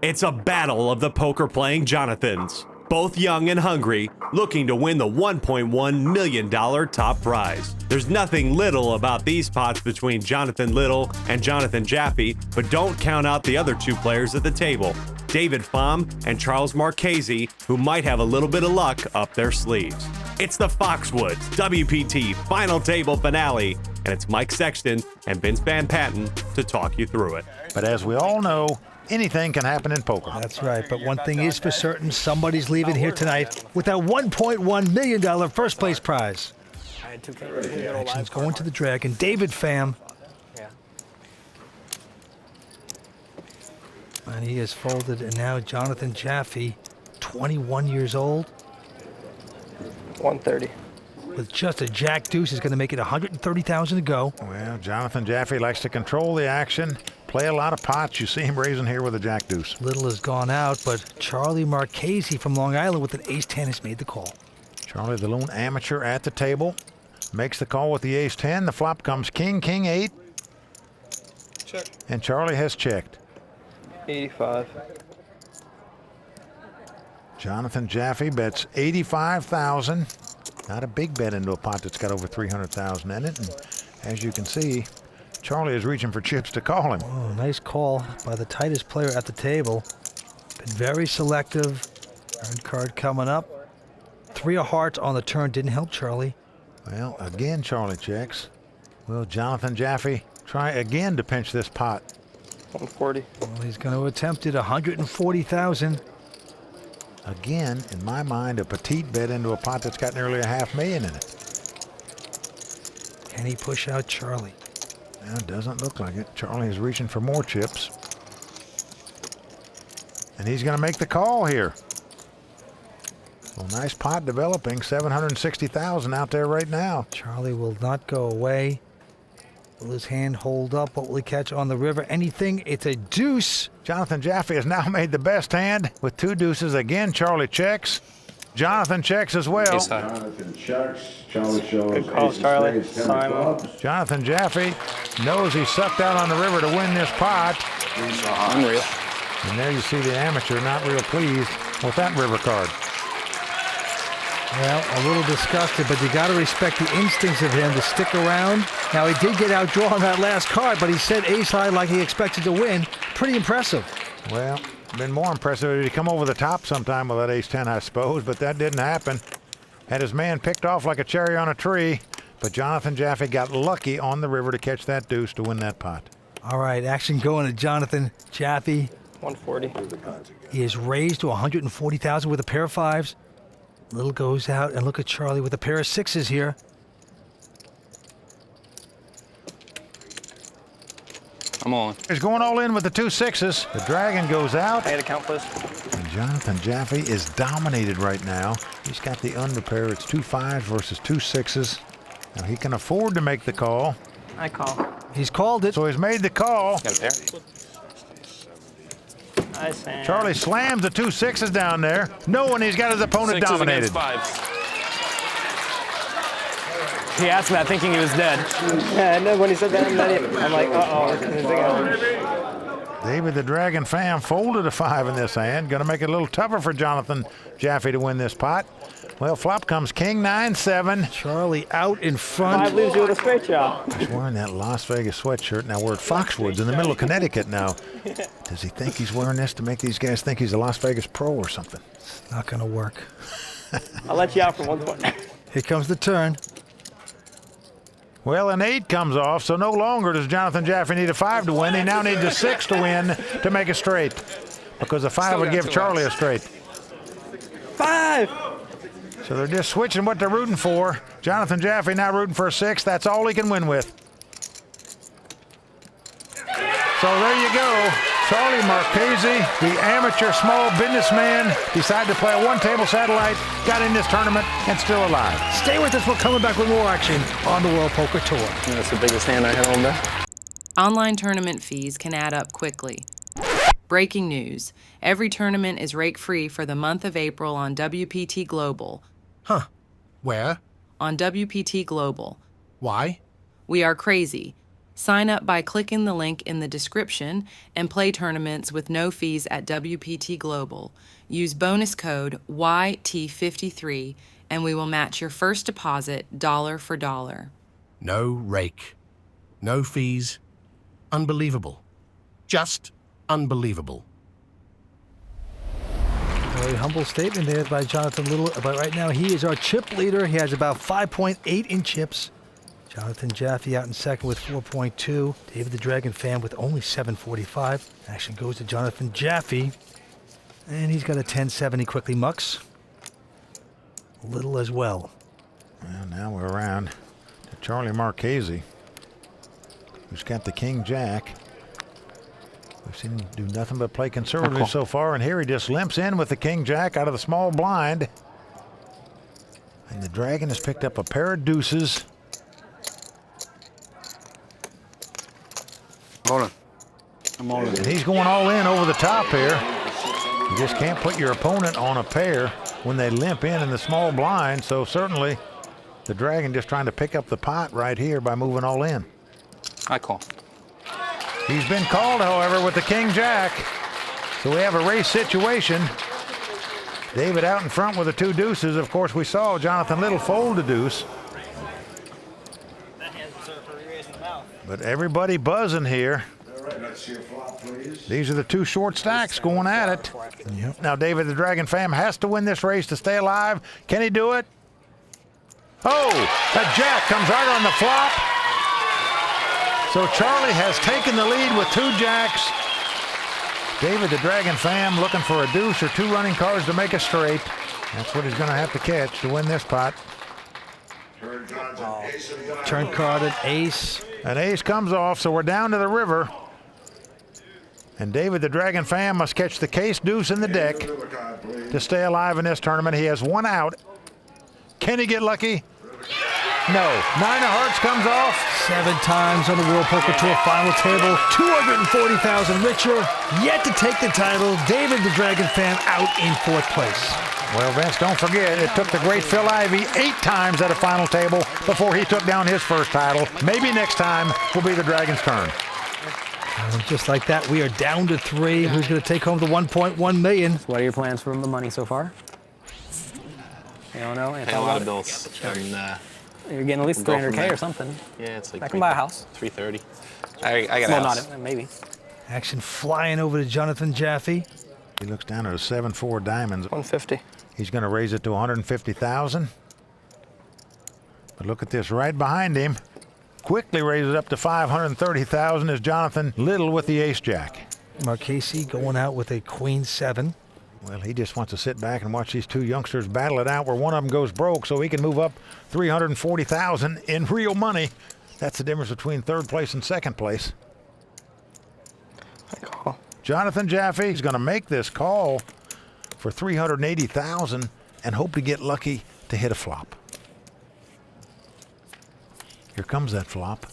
It's a battle of the poker-playing Jonathans, both young and hungry, looking to win the $1.1 million top prize. There's nothing little about these pots between Jonathan Little and Jonathan Jaffe, but don't count out the other two players at the table, David Pham and Charles Marchese, who might have a little bit of luck up their sleeves. It's the Foxwoods WPT Final Table Finale, and it's Mike Sexton and Vince Van Patten to talk you through it. But as we all know, anything can happen in poker. That's right, but one thing is for certain, somebody's leaving here tonight with that $1.1 million first place prize. Action's going to the Dragon, David Pham. And he is folded, and now Jonathan Jaffe, 21 years old. 130. With just a jack deuce, is going to make it 130,000 to go. Well, Jonathan Jaffe likes to control the action, play a lot of pots. You see him raising here with a jack deuce. Little has gone out, but Charlie Marchese from Long Island with an ace-10 has made the call. Charlie, the lone amateur at the table, makes the call with the ace-10. The flop comes king, king, 8. Check. And Charlie has checked. 85. Jonathan Jaffe bets 85,000. Not a big bet into a pot that's got over 300,000 in it. And as you can see, Charlie is reaching for chips to call him. Oh, nice call by the tightest player at the table. Been very selective. Turn card coming up. 3 of hearts on the turn didn't help Charlie. Well, again, Charlie checks. Will Jonathan Jaffe try again to pinch this pot? 140. Well, he's going to attempt it, 140,000. Again, in my mind, a petite bet into a pot that's got nearly $500,000 in it. Can he push out Charlie? Well, it doesn't look like it. Charlie is reaching for more chips. And he's going to make the call here. Well, nice pot developing, 760,000 out there right now. Charlie will not go away. Will his hand hold up? What will he catch on the river? Anything? It's a deuce. Jonathan Jaffe has now made the best hand with 2 deuces. Again, Charlie checks. Jonathan checks as well. Jonathan checks. Charlie shows. Good call, Charlie. Simon. Jonathan Jaffe knows he sucked out on the river to win this pot. Unreal. And there you see the amateur not real pleased with that river card. Well, a little disgusted, but you got to respect the instincts of him to stick around. Now, he did get outdrawn on that last card, but he said ace high like he expected to win. Pretty impressive. Well, been more impressive if he'd come over the top sometime with that ace-10, I suppose, but that didn't happen. Had his man picked off like a cherry on a tree, but Jonathan Jaffe got lucky on the river to catch that deuce to win that pot. All right, action going to Jonathan Jaffe. 140. He is raised to 140,000 with a pair of 5s. Little goes out, and look at Charlie with a pair of 6s here. I'm on. He's going all in with the 2 6s. The Dragon goes out. I had a count, please. And Jonathan Jaffe is dominated right now. He's got the under pair. It's 2 5s versus 2 6s. Now he can afford to make the call. I call. He's called it. So he's made the call. Got a pair? Nice hand. Charlie slams the 2 6s down there, knowing he's got his opponent dominated. He asked that thinking he was dead. Yeah, I know when he said that, I'm like, uh-oh. David the Dragon Pham folded a 5 in this hand. Going to make it a little tougher for Jonathan Jaffe to win this pot. Well, flop comes king 9-7. Charlie out in front. 5 leaves you with a straight job. He's wearing that Las Vegas sweatshirt. Now we're at Foxwoods in the middle of Connecticut now. Does he think he's wearing this to make these guys think he's a Las Vegas pro or something? Not going to work. I'll let you out for 120. Here comes the turn. Well, an 8 comes off, so no longer does Jonathan Jaffe need a 5 to win. He now needs a 6 to win to make it straight, because a 5 would give Charlie a straight. 5! So they're just switching what they're rooting for. Jonathan Jaffe now rooting for a 6. That's all he can win with. So there you go. Charlie Marchese, the amateur small businessman, decided to play a one-table satellite, got in this tournament, and still alive. Stay with us. We're coming back with more action on the World Poker Tour. That's the biggest hand I had on there. Online tournament fees can add up quickly. Breaking news. Every tournament is rake-free for the month of April on WPT Global. Huh. Where? On WPT Global. Why? We are crazy. Sign up by clicking the link in the description and play tournaments with no fees at WPT Global. Use bonus code YT53 and we will match your first deposit dollar for dollar. No rake. No fees. Unbelievable. Just unbelievable. Very humble statement there by Jonathan Little. But right now, he is our chip leader. He has about 5.8 in chips. Jonathan Jaffe out in second with 4.2. David the Dragon Pham with only 745. Action goes to Jonathan Jaffe. And he's got a 1070 quickly mucks. Little as well. Well, now we're around to Charlie Marchese, who's got the King Jack. We've seen him do nothing but play conservative so far, and here he just limps in with the King Jack out of the small blind. And the Dragon has picked up a pair of deuces. I'm all in. And he's going all in over the top here. You just can't put your opponent on a pair when they limp in the small blind, so certainly the Dragon just trying to pick up the pot right here by moving all in. I call. He's been called, however, with the King Jack. So we have a race situation. David out in front with the two deuces. Of course, we saw Jonathan Little fold a deuce. But everybody buzzing here. All right, let's see a flop, please. These are the two short stacks going at it. Yep. Now, David the Dragon Pham has to win this race to stay alive. Can he do it? Oh, that jack comes right on the flop. So Charlie has taken the lead with two jacks. David the Dragon Pham looking for a deuce or two running cards to make a straight. That's what he's going to have to catch to win this pot. Turn card an ace. An ace comes off, so we're down to the river. And David the Dragon Pham must catch the case deuce in the deck to stay alive in this tournament. He has one out. Can he get lucky? No. Nine of hearts comes off. 7 times on the World Poker Tour final table. 240,000 richer. Yet to take the title. David the Dragon Pham out in 4th place. Well, Vince, don't forget, it took the great Phil Ivey 8 times at a final table before he took down his first title. Maybe next time will be the Dragon's turn. And just like that, we are down to 3. Who's going to take home the 1.1 million? What are your plans for the money so far? You don't know? Pay a lot of bills. And, You're getting at least We'll go 300K from or something. yeah, it's like I can buy a house. 330. I got a Well, house. not maybe. Action flying over to Jonathan Jaffe. He looks down at a 7-4 diamonds. 150. He's going to raise it to 150,000. But look at this right behind him. Quickly raises up to 530,000 is Jonathan Little with the ace jack. Marchese going out with a queen 7. Well, he just wants to sit back and watch these two youngsters battle it out where one of them goes broke so he can move up 340,000 in real money. That's the difference between 3rd place and 2nd place. I call. Jonathan Jaffe is going to make this call for 380,000 and hope to get lucky to hit a flop. Here comes that flop.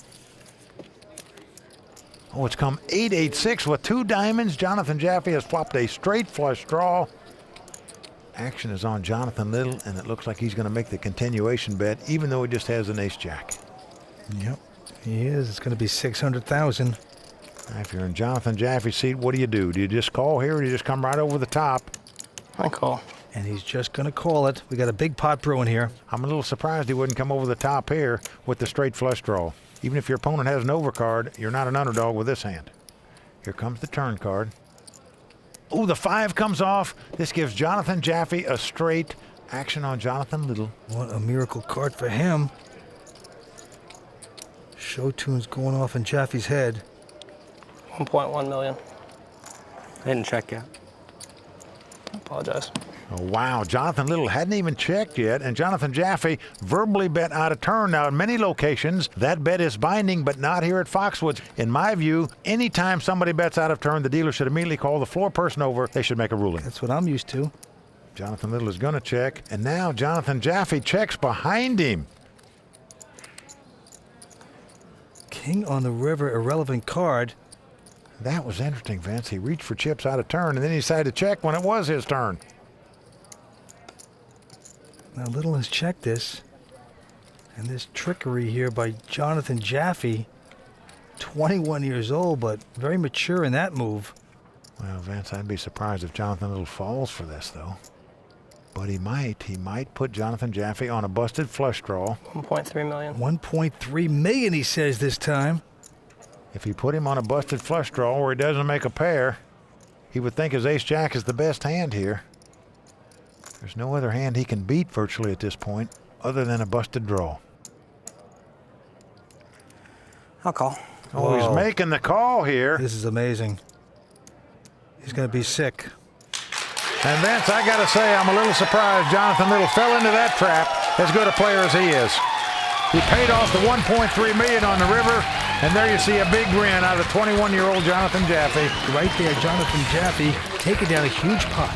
Oh, it's come 8-8-6 with 2 diamonds. Jonathan Jaffe has flopped a straight flush draw. Action is on Jonathan Little, and it looks like he's going to make the continuation bet, even though he just has an ace jack. Yep, he is. It's going to be 600,000. Now, if you're in Jonathan Jaffe's seat, what do you do? Do you just call here, or do you just come right over the top? I call. And he's just going to call it. We got a big pot brewing here. I'm a little surprised he wouldn't come over the top here with the straight flush draw. Even if your opponent has an overcard, you're not an underdog with this hand. Here comes the turn card. Oh, the 5 comes off. This gives Jonathan Jaffe a straight. Action on Jonathan Little. What a miracle card for him. Show tunes going off in Jaffe's head. 1.1 million. I didn't check yet. I apologize. Oh, wow. Jonathan Little hadn't even checked yet, and Jonathan Jaffe verbally bet out of turn. Now, in many locations, that bet is binding, but not here at Foxwoods. In my view, anytime somebody bets out of turn, the dealer should immediately call the floor person over. They should make a ruling. That's what I'm used to. Jonathan Little is going to check, and now Jonathan Jaffe checks behind him. King on the river, irrelevant card. That was interesting, Vince. He reached for chips out of turn, and then he decided to check when it was his turn. Now Little has checked this. And this trickery here by Jonathan Jaffe 21 years old, but very mature in that move. Well, Vince, I'd be surprised if Jonathan Little falls for this, though. But he might. He might put Jonathan Jaffe on a busted flush draw. 1.3 million. 1.3 million, he says this time. If he put him on a busted flush draw where he doesn't make a pair, he would think his ace-jack is the best hand here. There's no other hand he can beat virtually at this point other than a busted draw. I'll call. Oh, Whoa. he's making the call here. This is amazing. He's going to be sick. And Vince, I got to say, I'm a little surprised Jonathan Little fell into that trap, as good a player as he is. He paid off the $1.3 million on the river, and there you see a big grin out of 21-year-old Jonathan Jaffe. Right there, Jonathan Jaffe taking down a huge pot.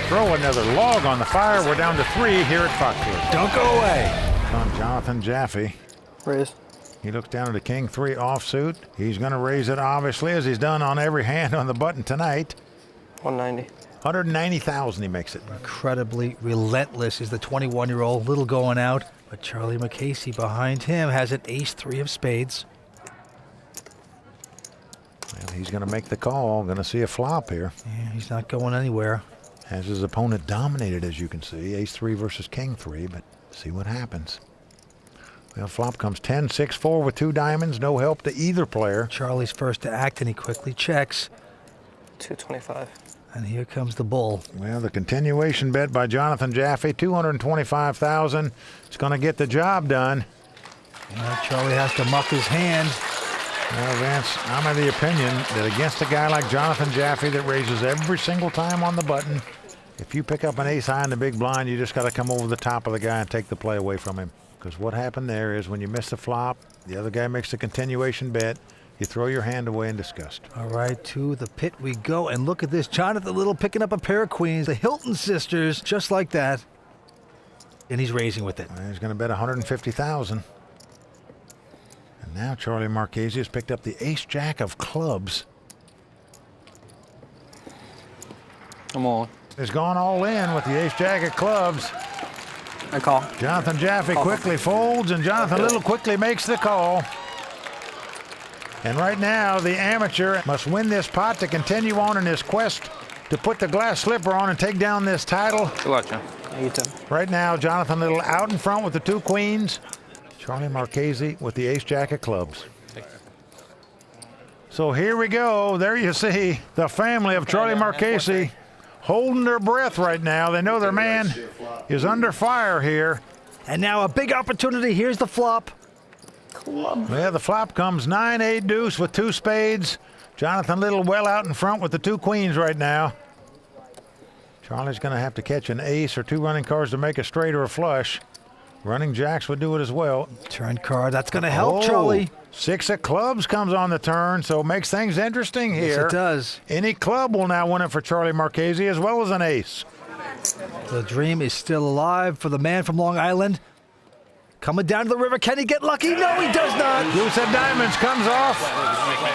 Throw another log on the fire. We're down to 3 here at Foxwoods. Don't go away. On Jonathan Jaffe. Raise. He looks down at a king 3 offsuit. He's going to raise it, obviously, as he's done on every hand on the button tonight. 190. 190,000 he makes it. Incredibly relentless is the 21-year-old. Little going out, but Charlie Marchese behind him has an ace-3 of spades. Well, he's going to make the call. Going to see a flop here. Yeah, he's not going anywhere. Has his opponent dominated, as you can see. Ace-3 versus king-3, but see what happens. Well, flop comes 10-6-4 with 2 diamonds. No help to either player. Charlie's first to act, and he quickly checks. 225. And here comes the bull. Well, the continuation bet by Jonathan Jaffe, $225,000. It's going to get the job done. Yeah, Charlie has to muck his hand. Well, Vance, I'm of the opinion that against a guy like Jonathan Jaffe that raises every single time on the button, if you pick up an ace high in the big blind, you just got to come over the top of the guy and take the play away from him. Because what happened there is when you miss the flop, the other guy makes a continuation bet, you throw your hand away in disgust. All right, to the pit we go. And look at this. Jonathan Little picking up a pair of queens. The Hilton sisters, just like that. And he's raising with it. Well, he's going to bet $150,000. And now Charlie Marchese has picked up the ace-jack of clubs. I'm all. He's gone all in with the ace-jack of clubs. I call. Jonathan Jaffe quickly folds, and Jonathan Little quickly makes the call. And right now, the amateur must win this pot to continue on in his quest to put the glass slipper on and take down this title. Good luck, John. You too. Right now, Jonathan Little out in front with the 2 queens. Charlie Marchese with the ace-jack of clubs. So here we go. There you see the family of Charlie Marchese holding their breath right now. They know their man is under fire here. And now a big opportunity. Here's the flop. Well, the flop comes 9-8 deuce with 2 spades. Jonathan Little well out in front with the 2 queens right now. Charlie's going to have to catch an ace or 2 running cards to make a straight or a flush. Running jacks would do it as well. Turn card. That's going to help Charlie. 6 of clubs comes on the turn, so it makes things interesting here. Yes, it does. Any club will now win it for Charlie Marchese as well as an ace. The dream is still alive for the man from Long Island. Coming down to the river. Can he get lucky? No, he does not. Deuce of diamonds comes off,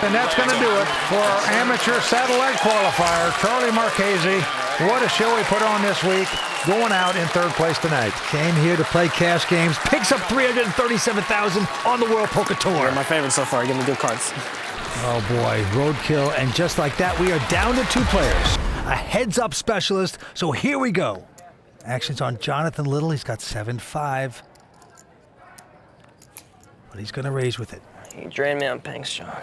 and that's going to do it for our amateur satellite qualifier, Charlie Marchese. What a show he put on this week, going out in 3rd place tonight. Came here to play cash games. Picks up $337,000 on the World Poker Tour. My favorite so far. Give me good cards. Oh boy, roadkill. And just like that, we are down to 2 players. A heads-up specialist. So here we go. Action's on Jonathan Little. He's got 7-5. But he's going to raise with it. You drained me on pinks, John.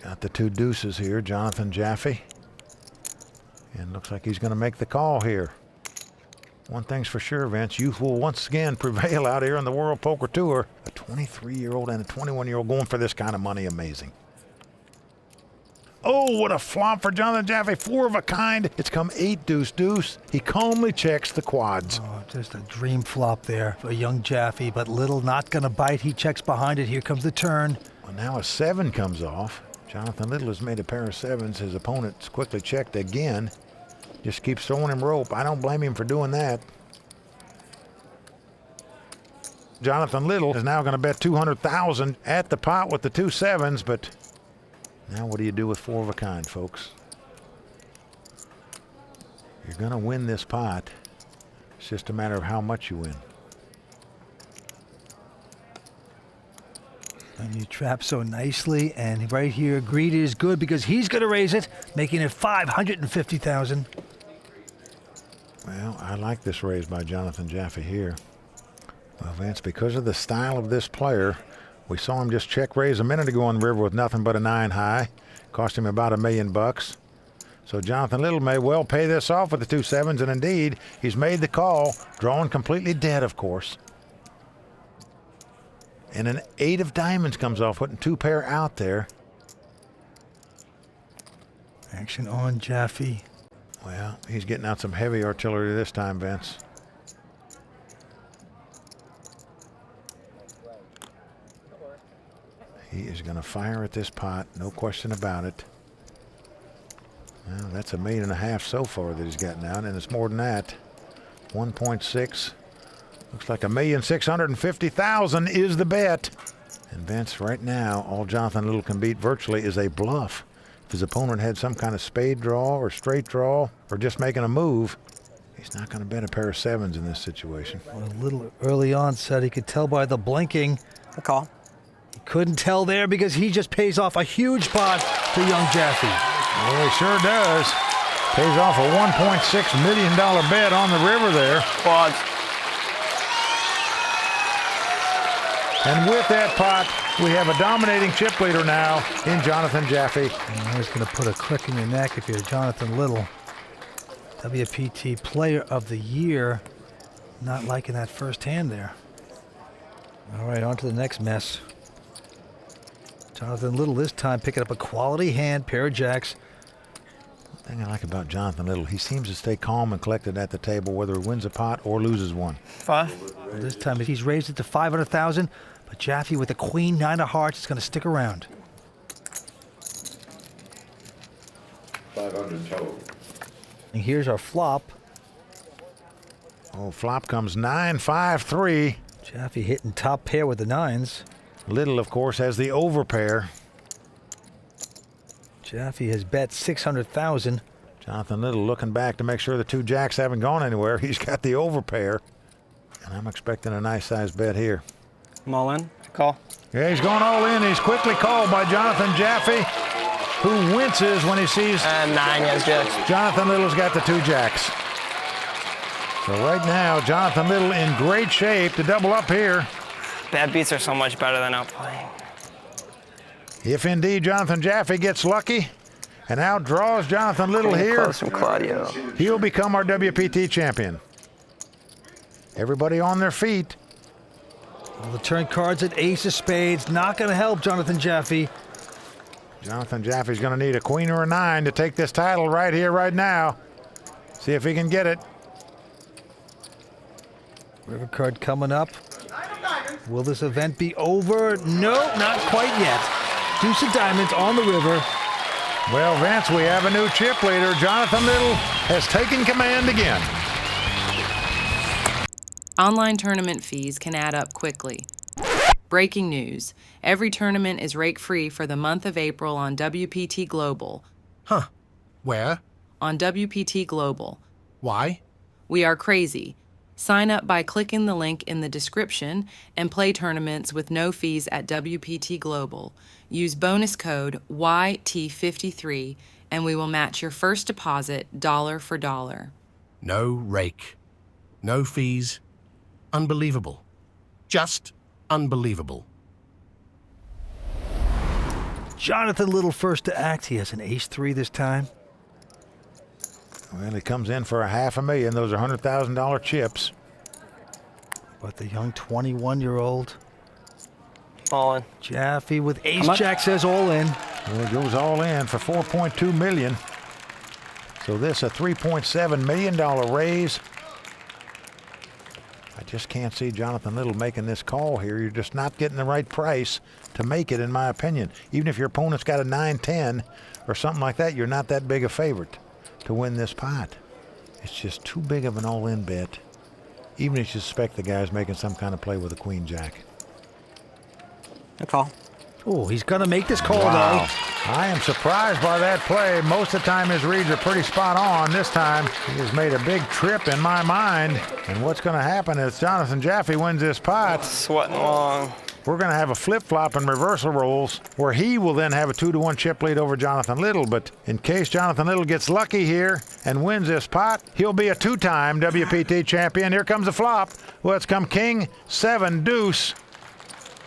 Got the 2 deuces here, Jonathan Jaffe. And looks like he's going to make the call here. One thing's for sure, Vince, youth will once again prevail out here on the World Poker Tour. A 23-year-old and a 21-year-old going for this kind of money, amazing. Oh, what a flop for Jonathan Jaffe, 4 of a kind. It's come 8 deuce deuce. He calmly checks the quads. Oh, just a dream flop there for young Jaffy, but Little not going to bite. He checks behind it. Here comes the turn. Well, now a 7 comes off. Jonathan Little has made a pair of 7s. His opponent's quickly checked again. Just keeps throwing him rope. I don't blame him for doing that. Jonathan Little is now going to bet $200,000 at the pot with the 2 7s, but now what do you do with 4 of a kind, folks? You're going to win this pot. It's just a matter of how much you win. And you trap so nicely, and right here, greedy is good because he's going to raise it, making it $550,000. Well, I like this raise by Jonathan Jaffe here. Well, Vince, because of the style of this player, we saw him just check raise a minute ago on the river with nothing but a 9 high. Cost him about $1 million. So Jonathan Little may well pay this off with the 2 sevens, and indeed, he's made the call, drawing completely dead, of course. And an 8 of diamonds comes off, putting 2 pair out there. Action on Jaffy. Well, he's getting out some heavy artillery this time, Vince. He is going to fire at this pot, no question about it. Well, that's $1.5 million so far that he's gotten out, and it's more than that. 1.6. Looks like $1,650,000 is the bet. And Vince, right now, all Jonathan Little can beat virtually is a bluff. If his opponent had some kind of spade draw or straight draw or just making a move, he's not going to bet a pair of 7s in this situation. Well, a little early onset, he could tell by the blinking. A call. He couldn't tell there because he just pays off a huge pot to young Jaffy. Well, he sure does. Pays off a $1.6 million bet on the river there. Quads. And with that pot, we have a dominating chip leader now in Jonathan Jaffe. And I was going to put a crick in your neck if you're Jonathan Little. WPT Player of the Year. Not liking that first hand there. All right, on to the next mess. Jonathan Little this time picking up a quality hand, pair of jacks. The thing I like about Jonathan Little, he seems to stay calm and collected at the table, whether he wins a pot or loses one. 5. Well, this time he's raised it to $500,000, but Jaffy with the queen, 9 of hearts is going to stick around. 500 total. And here's our flop. Oh, flop comes 9-5-3. Jaffy hitting top pair with the 9s. Little, of course, has the overpair. Jaffy has bet $600,000. Jonathan Little looking back to make sure the 2 jacks haven't gone anywhere. He's got the overpair. And I'm expecting a nice sized bet here. I'm all in. Call. Yeah, he's going all in. He's quickly called by Jonathan Jaffe, who winces when he sees 9 has jacks. Jonathan Little's got the 2 jacks. So right now, Jonathan Little in great shape to double up here. Bad beats are so much better than outplaying. If indeed Jonathan Jaffe gets lucky and outdraws Jonathan Little here, Close from Claudio. he'll become our WPT champion. Everybody on their feet. Well, the turn cards at ace of spades. Not going to help Jonathan Jaffe. Jonathan Jaffe's going to need a queen or a 9 to take this title right here, right now. See if he can get it. River card coming up. Will this event be over? No, not quite yet. Deuce of diamonds on the river. Well, Vince, we have a new chip leader. Jonathan Little has taken command again. Online tournament fees can add up quickly. Breaking news. Every tournament is rake-free for the month of April on WPT Global. Huh. Where? On WPT Global. Why? We are crazy. Sign up by clicking the link in the description and play tournaments with no fees at WPT Global. Use bonus code YT53 and we will match your first deposit dollar for dollar. No rake. No fees. Unbelievable. Just unbelievable. Jonathan Little first to act. He has an ace-3 this time. Well, he comes in for a $500,000. Those are $100,000 chips. But the young 21-year-old All in. Jaffy with ace-jack says all in. Well, it goes all in for $4.2 million. So this a $3.7 million raise. I just can't see Jonathan Little making this call here. You're just not getting the right price to make it, in my opinion. Even if your opponent's got a 9-10 or something like that, you're not that big a favorite to win this pot. It's just too big of an all-in bet, even if you suspect the guy's making some kind of play with a queen-jack. A call. Oh, he's going to make this call, Wow. I am surprised by that play. Most of the time his reads are pretty spot on. This time he has made a big trip in my mind. And what's going to happen is Jonathan Jaffe wins this pot. Sweating long. we're going to have a flip-flop and reversal rolls where he will then have a 2-1 chip lead over Jonathan Little. But in case Jonathan Little gets lucky here and wins this pot, he'll be a 2-time WPT champion. Here comes the flop. Well, it's come king, 7, deuce.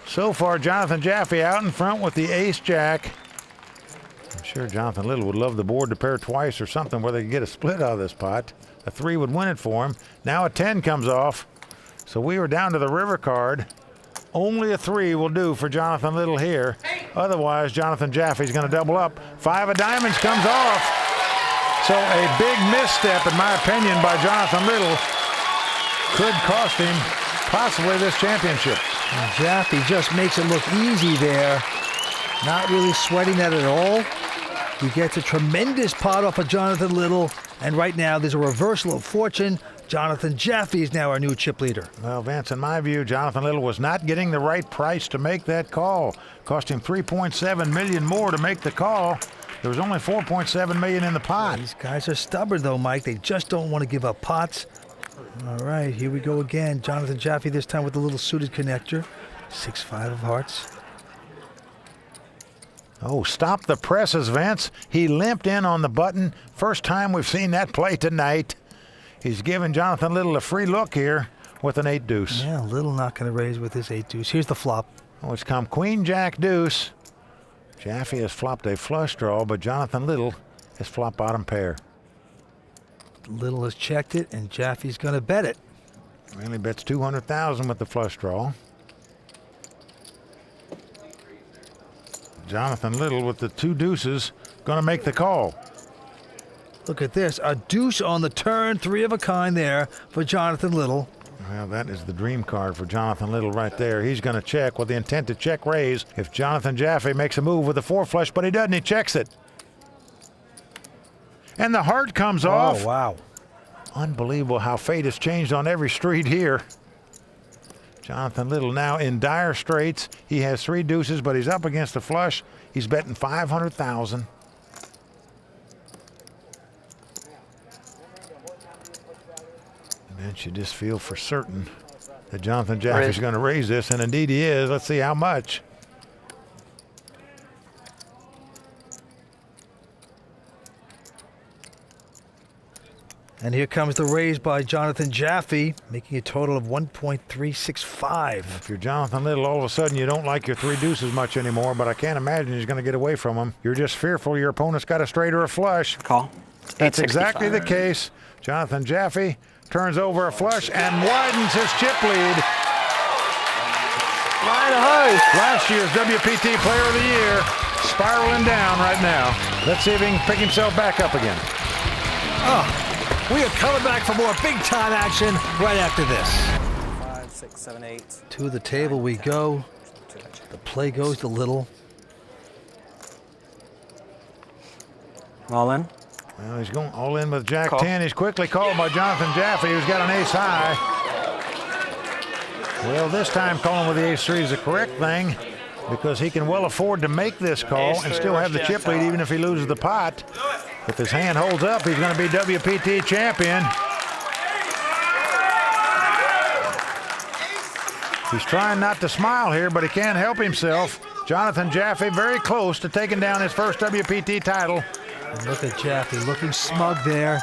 So far, Jonathan Jaffe out in front with the ace-jack. I'm sure Jonathan Little would love the board to pair twice or something where they could get a split out of this pot. A 3 would win it for him. Now a 10 comes off. So we were down to the river card. Only a 3 will do for Jonathan Little here. Otherwise, Jonathan Jaffe's going to double up. 5 of diamonds comes off. So a big misstep, in my opinion, by Jonathan Little could cost him possibly this championship. And Jaffy just makes it look easy there. Not really sweating that at all. He gets a tremendous pot off of Jonathan Little. And right now, there's a reversal of fortune. Jonathan Jaffe is now our new chip leader. Well, Vince, in my view, Jonathan Little was not getting the right price to make that call. Cost him $3.7 million more to make the call. There was only $4.7 million in the pot. These guys are stubborn, though, Mike. They just don't want to give up pots. All right, here we go again. Jonathan Jaffe this time with the little suited connector. 6-5 of hearts. Oh, stop the presses, Vince. He limped in on the button. First time we've seen that play tonight. He's giving Jonathan Little a free look here with an 8 deuce. Yeah, Little not going to raise with his 8 deuce. Here's the flop. Oh, it's come queen jack deuce. Jaffe has flopped a flush draw, but Jonathan Little has flopped bottom pair. Little has checked it, and Jaffe's going to bet it. Well, he bets $200,000 with the flush draw. Jonathan Little with the 2 deuces going to make the call. Look at this, a deuce on the turn, 3 of a kind there for Jonathan Little. Well, that is the dream card for Jonathan Little right there. He's going to check with the intent to check raise if Jonathan Jaffe makes a move with the 4 flush, but he doesn't. He checks it. And the heart comes off. Oh, wow. Unbelievable how fate has changed on every street here. Jonathan Little now in dire straits. He has 3 deuces, but he's up against the flush. He's betting $500,000. And you just feel for certain that Jonathan Jaffe's going to raise this, and indeed he is. Let's see how much. And here comes the raise by Jonathan Jaffe, making a total of 1.365. If you're Jonathan Little, all of a sudden you don't like your 3 deuces much anymore, but I can't imagine he's going to get away from them. You're just fearful your opponent's got a straight or a flush. Call. That's exactly the case. Jonathan Jaffe turns over a flush and widens his chip lead. Last year's WPT Player of the Year spiraling down right now. Let's see if he can pick himself back up again. Oh, we are coming back for more big-time action right after this. 5, 6, 7, 8. To the table we go. The play goes to Little. All in. Well, he's going all in with Jack Call. 10. He's quickly called by Jonathan Jaffe, who's got an ace high. Well, this time calling with the ace 3 is the correct thing because he can well afford to make this call and still have the chip lead even if he loses the pot. If his hand holds up, he's going to be WPT champion. He's trying not to smile here, but he can't help himself. Jonathan Jaffe very close to taking down his first WPT title. And look at Jaffy looking smug there.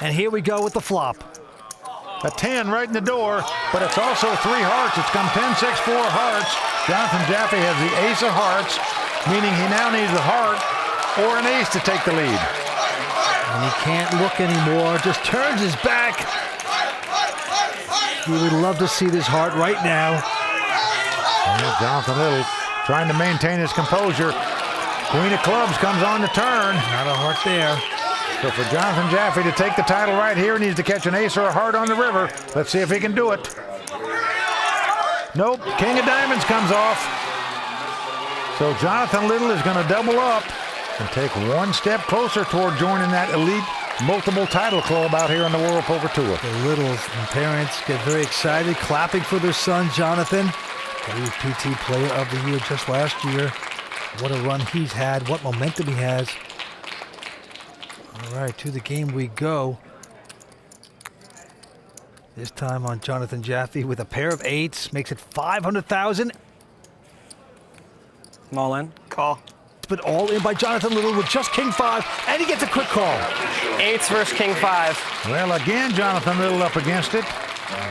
And here we go with the flop. A 10 right in the door, but it's also 3 hearts. It's come 10, 6, 4 hearts. Jonathan Jaffe has the ace of hearts, meaning he now needs a heart or an ace to take the lead. And he can't look anymore, just turns his back. He would love to see this heart right now. And Jonathan Little trying to maintain his composure. Queen of clubs comes on the turn. Not a heart there. So for Jonathan Jaffe to take the title right here, he needs to catch an ace or a heart on the river. Let's see if he can do it. Nope, king of diamonds comes off. So Jonathan Little is going to double up and take 1 step closer toward joining that elite multiple title club out here on the World Poker Tour. The Littles and parents get very excited, clapping for their son, Jonathan. WPT Player of the Year just last year. What a run he's had, what momentum he has. All right, to the game we go. This time on Jonathan Jaffe with a pair of 8s, makes it 500,000. I'm all in. Call. But all in by Jonathan Little with just King 5, and he gets a quick call. 8s versus King 5. Well, again, Jonathan Little up against it.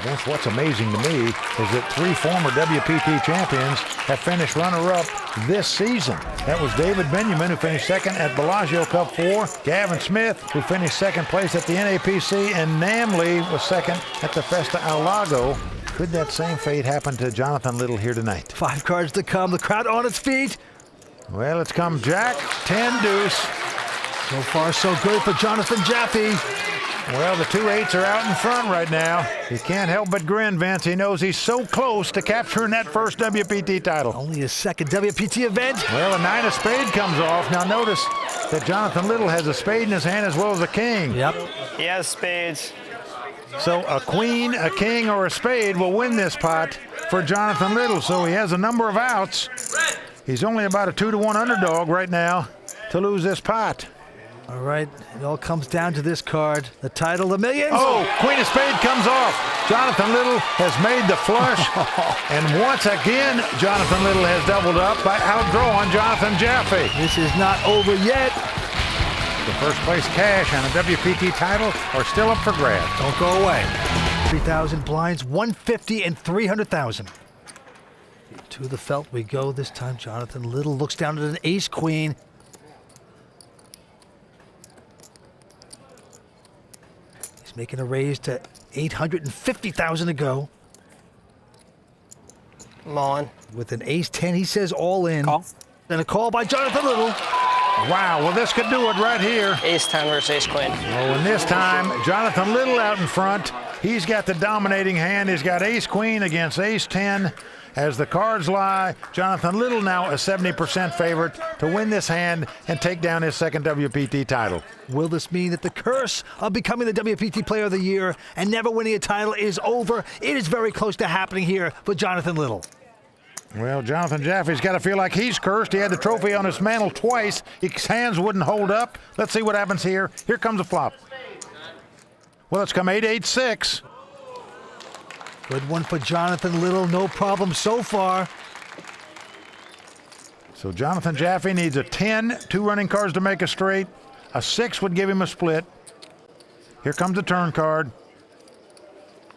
That's what's amazing to me is that 3 former WPT champions have finished runner-up this season. That was David Benjamin, who finished second at Bellagio Cup 4, Gavin Smith, who finished second place at the NAPC, and Namley was second at the Festa Al Lago. Could that same fate happen to Jonathan Little here tonight? 5 cards to come, the crowd on its feet. Well, it's come Jack, 10 deuce. So far, so good for Jonathan Jaffe. Well, the 2 8s are out in front right now. He can't help but grin, Vince. He knows he's so close to capturing that first WPT title. Only his second WPT event. Well, a 9 of spade comes off. Now notice that Jonathan Little has a spade in his hand as well as a king. Yep. He has spades. So a queen, a king, or a spade will win this pot for Jonathan Little. So he has a number of outs. He's only about a 2-to-1 underdog right now to lose this pot. All right, it all comes down to this card. The title, the millions. Oh, queen of spade comes off. Jonathan Little has made the flush. And once again, Jonathan Little has doubled up by outdrawing Jonathan Jaffe. This is not over yet. The first place cash and a WPT title are still up for grabs. Don't go away. 3,000 blinds, 150 and 300,000. To the felt we go. This time, Jonathan Little looks down at an ace-queen. He's making a raise to 850,000 to go. I'm all in. With an ace-10, he says all in. Call. And a call by Jonathan Little. Wow, well, this could do it right here. Ace-10 versus ace-queen. Oh, and this time, Jonathan Little out in front. He's got the dominating hand. He's got ace-queen against ace-10. As the cards lie, Jonathan Little now a 70% favorite to win this hand and take down his second WPT title. Will this mean that the curse of becoming the WPT Player of the Year and never winning a title is over? It is very close to happening here for Jonathan Little. Well, Jonathan Jaffe's got to feel like he's cursed. He had the trophy on his mantle twice. His hands wouldn't hold up. Let's see what happens here. Here comes a flop. Well, it's come 8-8-6. Good one for Jonathan Little. No problem so far. So Jonathan Jaffe needs a 10, 2 running cards to make a straight. A 6 would give him a split. Here comes the turn card.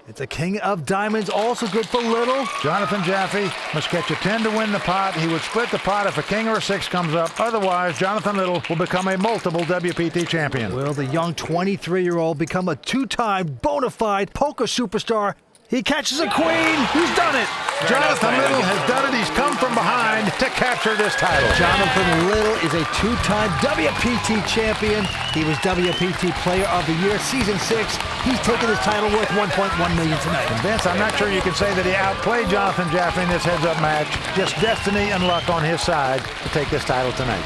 It's a king of diamonds, also good for Little. Jonathan Jaffe must catch a 10 to win the pot. He would split the pot if a king or a 6 comes up. Otherwise, Jonathan Little will become a multiple WPT champion. Will the young 23-year-old become a 2-time bona fide poker superstar? He catches a queen. He's done it. Jonathan Little has done it. He's come from behind to capture this title. Jonathan Little is a 2-time WPT champion. He was WPT Player of the Year, Season 6. He's taken his title worth $1.1 million tonight. And Vince, I'm not sure you can say that he outplayed Jonathan Jaffe in this heads-up match. Just destiny and luck on his side to take this title tonight.